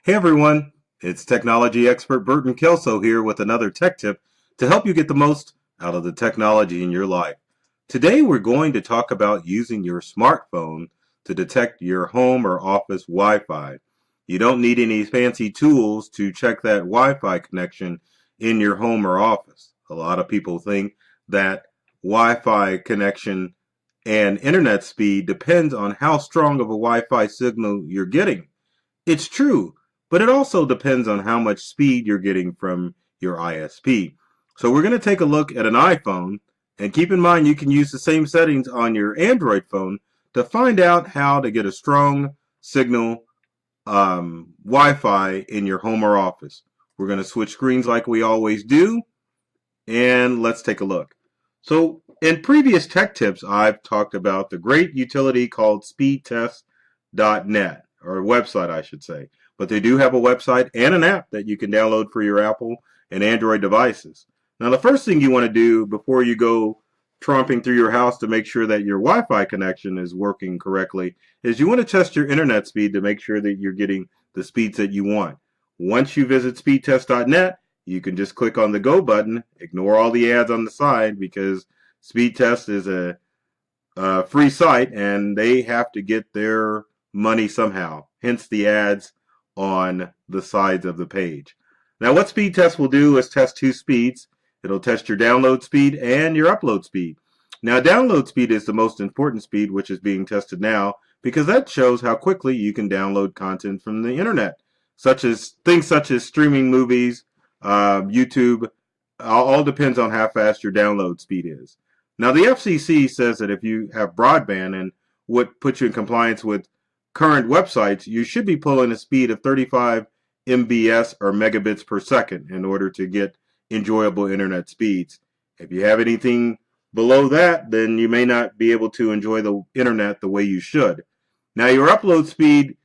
Hey everyone, it's technology expert Burton Kelso here with another tech tip to help you get the most out of the technology in your life. Today we're going to talk about using your smartphone to detect your home or office Wi-Fi. You don't need any fancy tools to check that Wi-Fi connection in your home or office. A lot of people think that Wi-Fi connection and internet speed depends on how strong of a Wi-Fi signal you're getting. It's true, but it also depends on how much speed you're getting from your ISP. So we're going to take a look at an iPhone, and keep in mind you can use the same settings on your Android phone to find out how to get a strong signal Wi-Fi in your home or office. We're going to switch screens like we always do, and let's take a look. So in previous tech tips, I've talked about the great utility called speedtest.net, or a website I should say. But they do have a website and an app that you can download for your Apple and Android devices. Now the first thing you want to do before you go tromping through your house to make sure that your Wi-Fi connection is working correctly is you want to test your internet speed to make sure that you're getting the speeds that you want. Once you visit speedtest.net, you can just click on the go button, ignore all the ads on the side because Speedtest is a free site and they have to get their money somehow, hence the ads on the sides of the page. Now what Speedtest will do is test two speeds. It'll test your download speed and your upload speed. Now download speed is the most important speed, which is being tested now because that shows how quickly you can download content from the internet, things such as streaming movies, YouTube. All depends on how fast your download speed is. Now the FCC says that if you have broadband and what puts you in compliance with current websites, you should be pulling a speed of 35 MBS or megabits per second in order to get enjoyable internet speeds. If you have anything below that, then you may not be able to enjoy the internet the way you should. Now your upload speed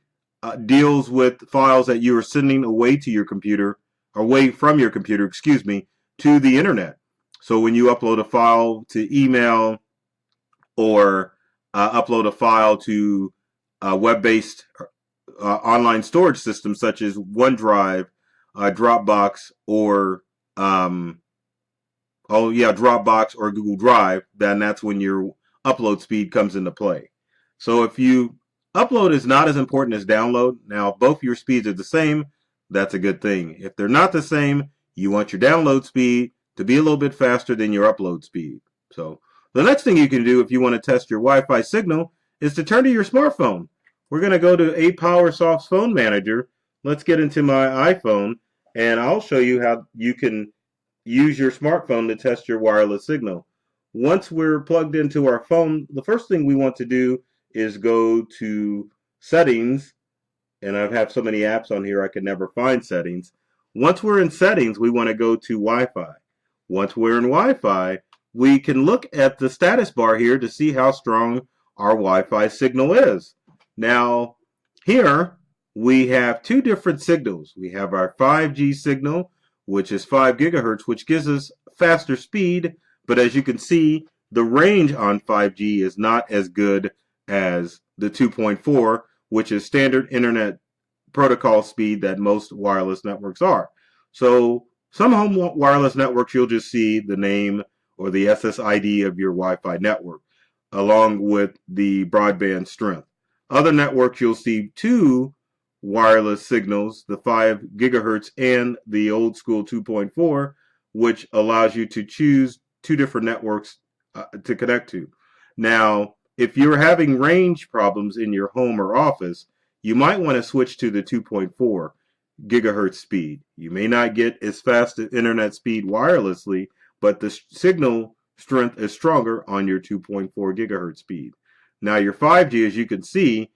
deals with files that you are sending away to your computer, away from your computer, to the internet. So when you upload a file to email or upload a file to web-based online storage systems such as OneDrive, Dropbox, or Dropbox or Google Drive, then that's when your upload speed comes into play. So if you upload is not as important as download, now both your speeds are the same, that's a good thing. If they're not the same, you want your download speed to be a little bit faster than your upload speed. So the next thing you can do if you want to test your Wi-Fi signal is to turn to your smartphone. We're going to go to APowersoft's phone manager. Let's get into my iPhone and I'll show you how you can use your smartphone to test your wireless signal. Once we're plugged into our phone, the first thing we want to do is go to settings, and I have so many apps on here I can never find settings. Once we're in settings, we want to go to Wi-Fi. Once we're in Wi-Fi, we can look at the status bar here to see how strong our Wi-Fi signal is. Now, here we have two different signals. We have our 5G signal, which is 5 gigahertz, which gives us faster speed, but as you can see, the range on 5G is not as good as the 2.4, which is standard internet protocol speed that most wireless networks are. So some home wireless networks, you'll just see the name or the SSID of your Wi-Fi network, along with the broadband strength. Other networks, you'll see two wireless signals, the 5 gigahertz and the old school 2.4, which allows you to choose two different networks to connect to. Now, if you're having range problems in your home or office, you might want to switch to the 2.4 gigahertz speed. You may not get as fast as internet speed wirelessly, but the signal strength is stronger on your 2.4 gigahertz speed. Now your 5G, as you can see,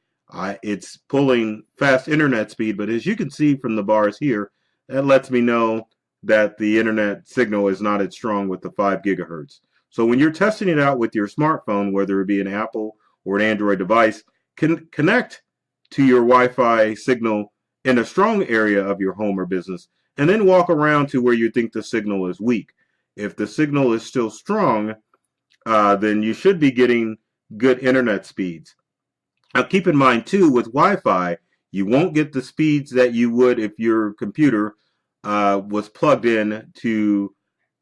it's pulling fast internet speed, but as you can see from the bars here, that lets me know that the internet signal is not as strong with the 5 gigahertz. So when you're testing it out with your smartphone, whether it be an Apple or an Android device, can connect to your Wi-Fi signal in a strong area of your home or business, and then walk around to where you think the signal is weak. If the signal is still strong, then you should be getting good internet speeds. Now keep in mind too, with Wi-Fi, You won't get the speeds that you would if your computer was plugged in to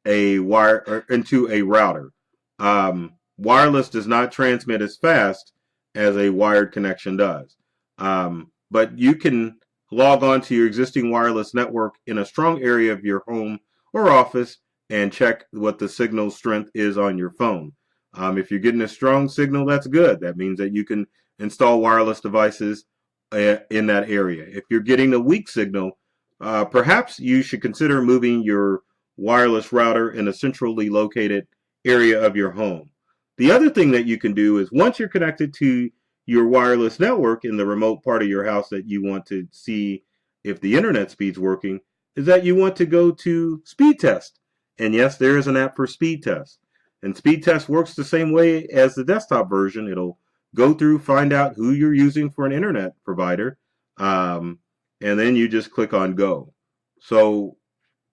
a wire or into a router. Wireless does not transmit as fast as a wired connection does. But you can log on to your existing wireless network in a strong area of your home or office and check what the signal strength is on your phone. If you're getting a strong signal, that's good. That means that you can install wireless devices in that area. If you're getting a weak signal, perhaps you should consider moving your wireless router in a centrally located area of your home. The other thing that you can do is once you're connected to your wireless network in the remote part of your house that you want to see if the internet speed's working, is that you want to go to speed test. And yes, there is an app for speed test. And speed test works the same way as the desktop version. It'll go through, find out who you're using for an internet provider, and then you just click on go. So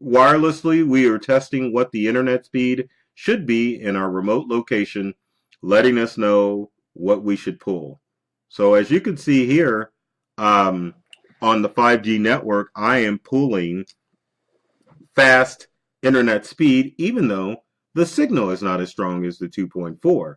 wirelessly, we are testing what the internet speed should be in our remote location, letting us know what we should pull. So as you can see here, on the 5G network, I am pulling fast internet speed, even though the signal is not as strong as the 2.4.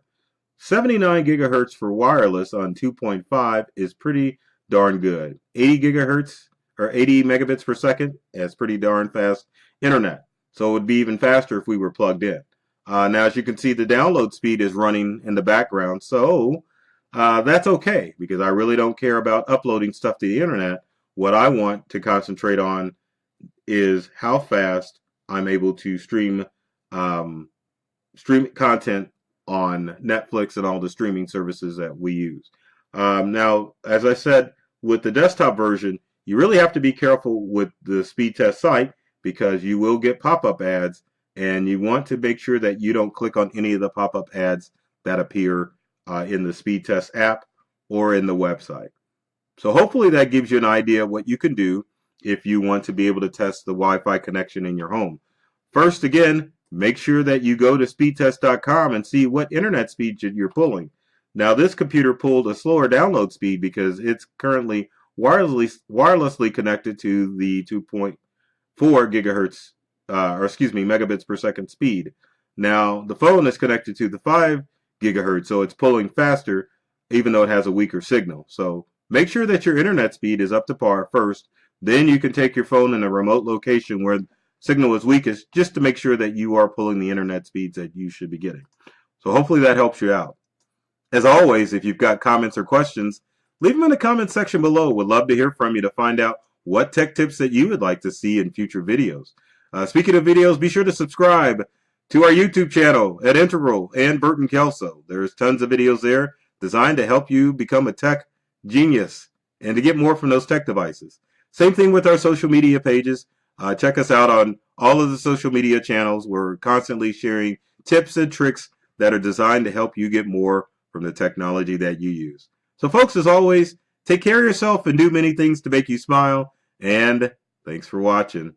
79 gigahertz for wireless on 2.5 is pretty darn good. 80 gigahertz or 80 megabits per second is pretty darn fast internet. So it would be even faster if we were plugged in. Now, as you can see, the download speed is running in the background. So that's okay because I really don't care about uploading stuff to the internet. What I want to concentrate on is how fast I'm able to stream content on Netflix and all the streaming services that we use. Now, as I said, with the desktop version, you really have to be careful with the speed test site because you will get pop-up ads, and you want to make sure that you don't click on any of the pop-up ads that appear in the speed test app or in the website. So hopefully that gives you an idea of what you can do if you want to be able to test the Wi-Fi connection in your home. First, again, make sure that you go to speedtest.com and see what internet speed you're pulling. Now, this computer pulled a slower download speed because it's currently wirelessly connected to the 2.4 gigahertz, megabits per second speed. Now, the phone is connected to the 5 gigahertz, so it's pulling faster, even though it has a weaker signal. So make sure that your internet speed is up to par first. Then you can take your phone in a remote location where signal is weakest just to make sure that you are pulling the internet speeds that you should be getting. So hopefully that helps you out. As always, if you've got comments or questions, leave them in the comment section below. We'd love to hear from you to find out what tech tips that you would like to see in future videos. Speaking of videos, be sure to subscribe to our YouTube channel at Integral and Burton Kelso. There's tons of videos there designed to help you become a tech genius and to get more from those tech devices. Same thing with our social media pages. Check us out on all of the social media channels. We're constantly sharing tips and tricks that are designed to help you get more from the technology that you use. So folks, as always, take care of yourself and do many things to make you smile. And thanks for watching.